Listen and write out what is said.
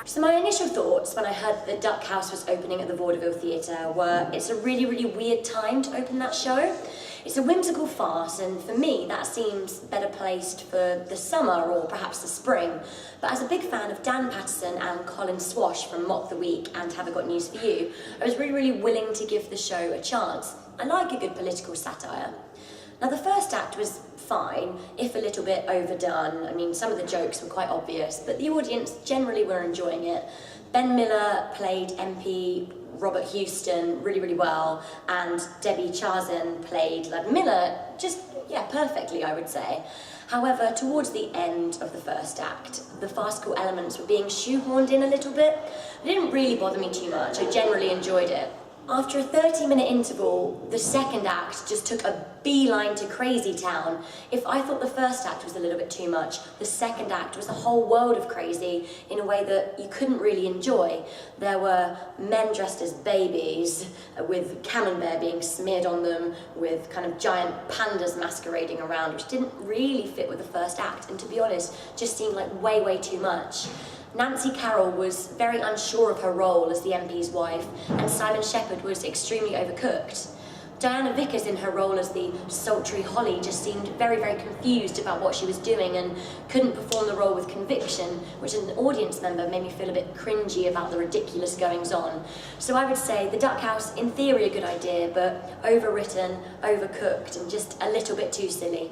So my initial thoughts when I heard the Duck House was opening at the Vaudeville Theatre were, it's a really, really weird time to open that show. It's a whimsical farce, and for me that seems better placed for the summer or perhaps the spring. But as a big fan of Dan Patterson and Colin Swash from Mock the Week and Have I Got News For You, I was really, really willing to give the show a chance. I like a good political satire. Now the first act was fine, if a little bit overdone. I mean, some of the jokes were quite obvious, but the audience generally were enjoying it. Ben Miller played MP Robert Houston really, really well, and Debbie Chazen played Ludmiller perfectly, I would say. However, towards the end of the first act, the farcical elements were being shoehorned in a little bit. It didn't really bother me too much. I generally enjoyed it. After a 30-minute interval, the second act just took a beeline to Crazy Town. If I thought the first act was a little bit too much, the second act was a whole world of crazy in a way that you couldn't really enjoy. There were men dressed as babies, with camembert being smeared on them, with kind of giant pandas masquerading around, which didn't really fit with the first act, and to be honest, just seemed like way, way too much. Nancy Carroll was very unsure of her role as the MP's wife, and Simon Shepherd was extremely overcooked. Diana Vickers in her role as the sultry Holly just seemed very, very confused about what she was doing and couldn't perform the role with conviction, which as an audience member made me feel a bit cringy about the ridiculous goings-on. So I would say the Duck House, in theory, a good idea, but overwritten, overcooked, and just a little bit too silly.